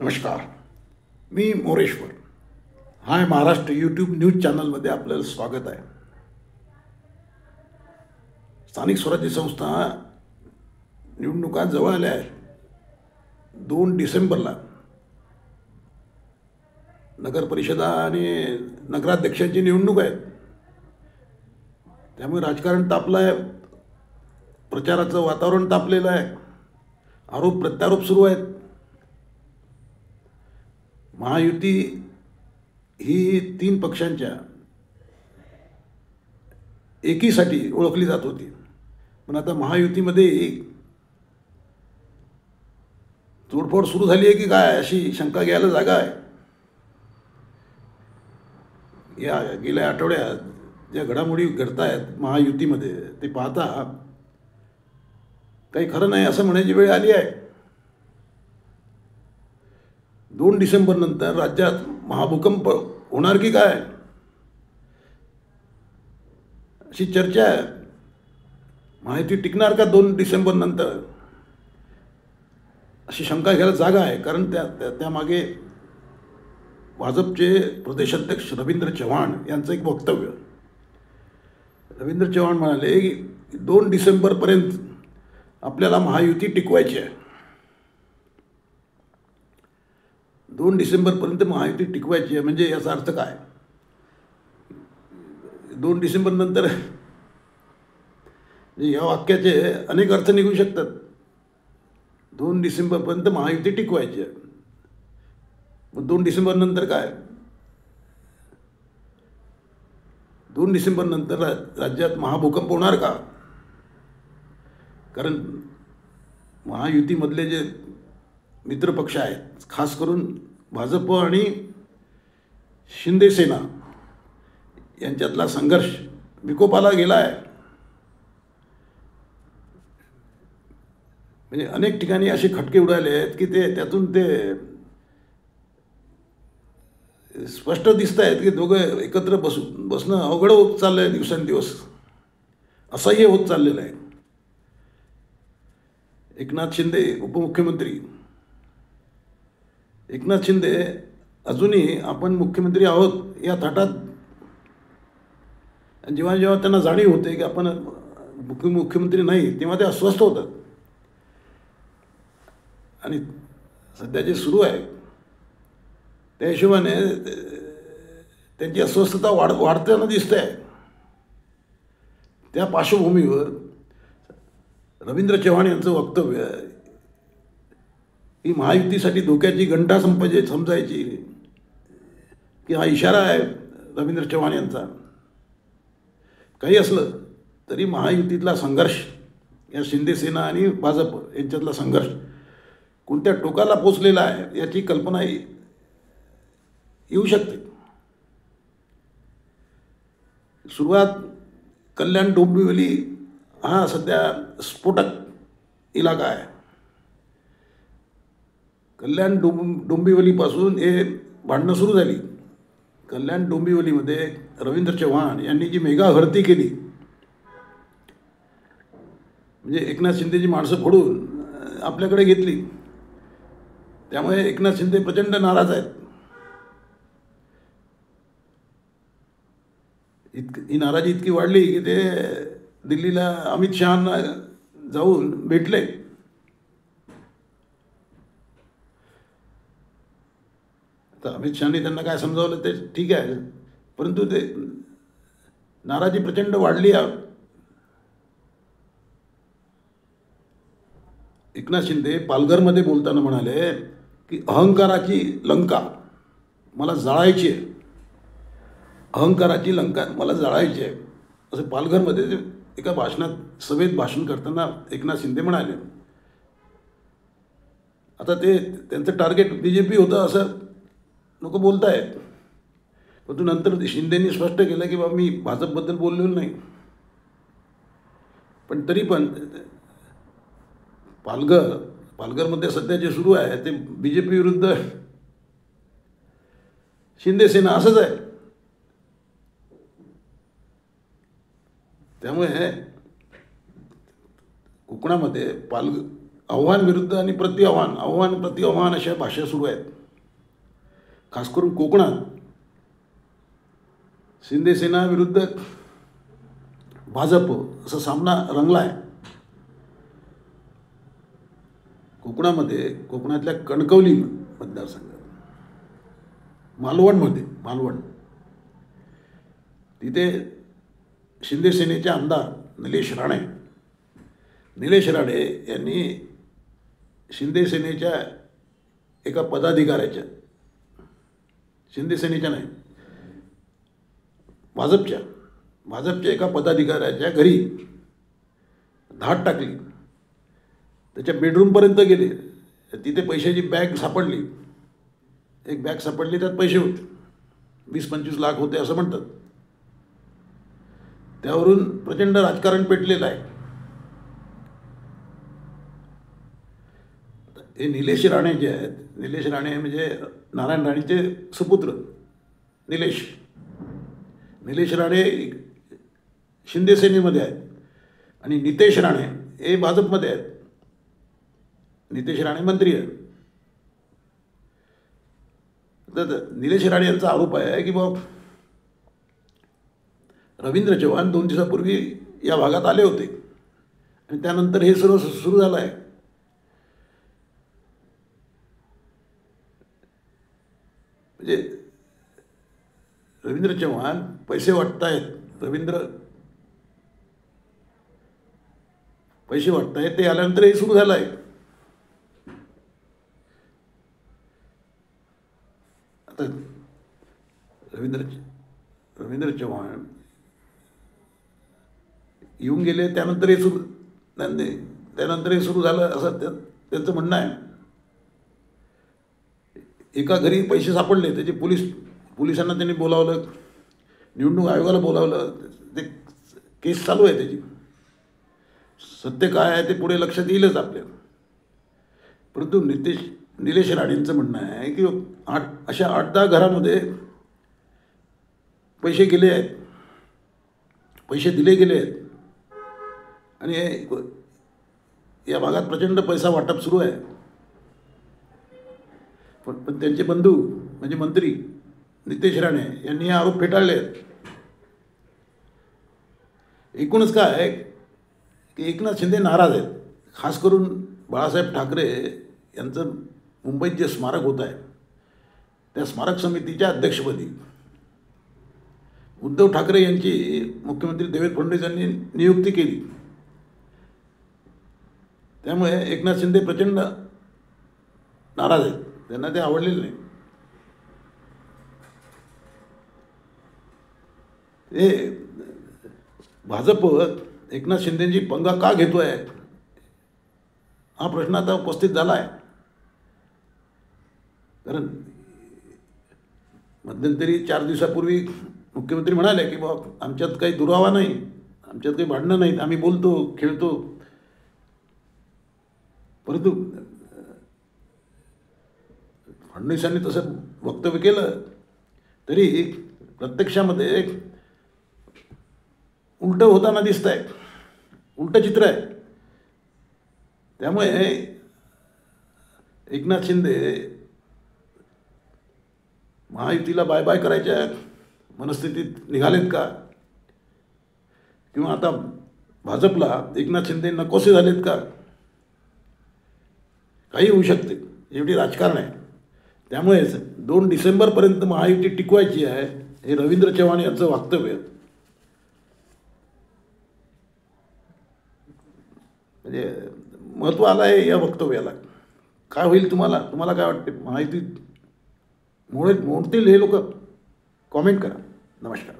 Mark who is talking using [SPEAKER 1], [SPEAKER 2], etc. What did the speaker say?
[SPEAKER 1] नमस्कार. मी मोरेश्वर. हाय Maharashtra YouTube news चॅनलमध्ये आपल्याला स्वागत आहे. स्थानिक स्वराज्य संस्था निवडणुका जवळ आल्या आहेत. 2 डिसेंबरला नगर परिषदा आणि नगराध्यक्षांची निवडणूक आहे. त्यामुळे राजकारण तापलं आहे. प्रचाराचं वातावरण तापलेलं आहे. आरोप प्रत्यारोप सुरू आहेत. महायुती ही 3 पक्षांच्या एकीसाठी ओळखली जात होती. पण आता महायुतीमध्ये तोडफोड सुरू झाली आहे की काय अशी शंका घ्यायला जागा आहे. या गेल्या आठवड्यात ज्या घडामोडी घडत आहेत महायुतीमध्ये ते पाहता काही खरं नाही असं म्हणायची वेळ आली आहे. 2 डिसेंबर नंतर राज्यात महाभूकंप होणार की काय अशी चर्चा आहे. महायुती टिकणार का 2 डिसेंबर नंतर अशी शंका घ्यायला जागा आहे. कारण त्यामागे भाजपचे प्रदेशाध्यक्ष रवींद्र चव्हाण यांचं एक वक्तव्य. रवींद्र चव्हाण म्हणाले की 2 डिसेंबरपर्यंत आपल्याला महायुती टिकवायची आहे. 2 डिसेंबरपर्यंत महायुती टिकवायची आहे म्हणजे याचा अर्थ काय? 2 डिसेंबर नंतर या वाक्याचे अनेक अर्थ निघू शकतात. 2 डिसेंबरपर्यंत महायुती टिकवायची आहे. मग 2 डिसेंबर नंतर काय? 2 डिसेंबर नंतर राज्यात महाभूकंप होणार का? कारण महायुतीमधले जे मित्रपक्ष आहेत खास करून भाजप आणि शिंदे सेना यांच्यातला संघर्ष विकोपाला गेला आहे. म्हणजे अनेक ठिकाणी असे खटके उडाले आहेत की त्यातून ते स्पष्ट दिसत आहेत की दोघं एकत्र बसणं अवघड होत चाललं आहे. दिवसेंदिवस असह्य होत चाललेलं आहे. एकनाथ शिंदे उपमुख्यमंत्री एकनाथ शिंदे अजूनही आपण मुख्यमंत्री आहोत या थाटात. जेव्हा जेव्हा त्यांना जाणीव होते की आपण मुख्यमंत्री नाही तेव्हा ते अस्वस्थ होतात. आणि सध्या जे सुरू आहे त्या हिशोबाने त्यांची अस्वस्थता वाढताना दिसते आहे. त्या पार्श्वभूमीवर रवींद्र चव्हाण यांचं वक्तव्य ही महायुतीसाठी धोक्याची घंटा समजायची की हा इशारा आहे रवींद्र चव्हाण यांचा. काही असलं तरी महायुतीतला संघर्ष या शिंदे सेना आणि भाजप यांच्यातला संघर्ष कोणत्या टोकाला पोचलेला आहे याची कल्पना येऊ शकते. सुरुवात कल्याण डोंबिवली हा सध्या स्फोटक इलाका आहे. कल्याण डोंबिवलीपासून हे भांडणं सुरू झाली. कल्याण डोंबिवलीमध्ये रवींद्र चव्हाण यांनी जी मेगा भरती केली म्हणजे एकनाथ शिंदेची माणसं फोडून आपल्याकडे घेतली. त्यामुळे एकनाथ शिंदे प्रचंड नाराज आहेत. ही नाराजी इतकी वाढली की ते दिल्लीला अमित शहांना जाऊन भेटले. तर अमित शहानी त्यांना काय समजावलं ते ठीक आहे. परंतु ते नाराजी प्रचंड वाढली आहे. एकनाथ शिंदे पालघरमध्ये बोलताना म्हणाले की अहंकाराची लंका मला जाळायची आहे. अहंकाराची लंका मला जाळायची आहे असं पालघरमध्ये एका भाषणात सभेत भाषण करताना एकनाथ शिंदे म्हणाले. आता ते त्यांचं टार्गेट BJP होतं असं लोक बोलत आहेत. परंतु नंतर शिंदेंनी स्पष्ट केलं की बाबा मी भाजपबद्दल बोललेलो नाही. पण तरी पण पालघरमध्ये सध्या जे सुरू आहे ते BJP विरुद्ध शिंदे सेना असंच आहे. त्यामुळे कोकणामध्ये आव्हान विरुद्ध आणि प्रतिआव्हान, आव्हान प्रतिआव्हान अशा भाषा सुरू आहेत. खास करून कोकणात शिंदे सेना विरुद्ध भाजप असा सामना रंगला आहे. कोकणामध्ये, कोकणातल्या कणकवली मतदारसंघात, मालवण तिथे शिंदे सेनेचे आमदार निलेश राणे यांनी शिंदे सेनेच्या एका पदाधिकाऱ्याच्या, शिंदे सेनेच्या नाही, भाजपच्या एका पदाधिकाऱ्याच्या घरी धाड टाकली. त्याच्या बेडरूमपर्यंत गेले. तिथे पैशाची बॅग सापडली. एक बॅग सापडली, त्यात पैसे होते, 20-25 लाख होते असं म्हणतात. त्यावरून प्रचंड राजकारण पेटलेलं आहे. हे निलेश राणे जे आहेत, निलेश राणे म्हणजे नारायण राणेचे सुपुत्र निलेश राणे शिंदे सेनेमध्ये आहेत आणि नितेश राणे हे भाजपमध्ये आहेत. नितेश राणे मंत्री आहेत. तर निलेश राणे यांचा आरोप आहे की बाबा रवींद्र चव्हाण 2 दिवसापूर्वी या भागात आले होते आणि त्यानंतर हे सर्व सुरू झालं आहे. म्हणजे रवींद्र चव्हाण पैसे वाटतायत, पैसे वाटतायत, ते आल्यानंतर हे सुरू झालं आहे. आता रवींद्र चव्हाण येऊन गेले, त्यानंतर हे सुरू झालं असं त्यांचं म्हणणं आहे. एका घरी पैसे सापडले, त्याचे पोलिसांना त्यांनी बोलावलं, निवडणूक आयोगाला बोलावलं. ते केस चालू आहे त्याची. सत्य काय आहे ते पुढे लक्षात येईलच आपल्या. परंतु निलेश राणेंचं म्हणणं आहे की अशा 8-10 घरामध्ये पैसे गेले आहेत, पैसे दिले गेले आहेत आणि या भागात प्रचंड पैसा वाटप सुरू आहे. पण त्यांचे बंधू म्हणजे मंत्री नितेश राणे यांनी हे आरोप फेटाळले आहेत. एकूणच काय आहे की एकनाथ शिंदे नाराज आहेत. खास करून बाळासाहेब ठाकरे यांचं मुंबईत जे स्मारक होत आहे त्या स्मारक समितीच्या अध्यक्षपदी उद्धव ठाकरे यांची मुख्यमंत्री देवेंद्र फडणवीस यांनी नियुक्ती केली. त्यामुळे एकनाथ शिंदे प्रचंड नाराज आहेत. त्यांना ते आवडलेलं नाही. हे भाजप एकनाथ शिंदेंची पंगा का घेतोय हा प्रश्न आता उपस्थित झाला आहे. कारण मध्यंतरी 4 दिवसापूर्वी मुख्यमंत्री म्हणाले की बाबा आमच्यात काही दुरावा नाही, आमच्यात काही भांडणं नाहीत, आम्ही बोलतो खेळतो. परंतु फडणवीसांनी तसं वक्तव्य केलं तरी प्रत्यक्षामध्ये उलटं होताना दिसत आहे, उलटं चित्र आहे. त्यामुळे एकनाथ शिंदे महायुतीला बाय बाय करायच्या मनस्थितीत निघालेत का, किंवा आता भाजपला एकनाथ शिंदे नकोसे झालेत का, काही होऊ शकते. एवढी राजकारण आहे. त्यामुळेच 2 डिसेंबरपर्यंत महायुती टिकवायची आहे हे रवींद्र चव्हाण यांचं वक्तव्य. म्हणजे महत्त्व आलं आहे या वक्तव्याला. काय होईल तुम्हाला काय वाटते? महायुती मोडतील हे लोक? कॉमेंट करा. नमस्कार.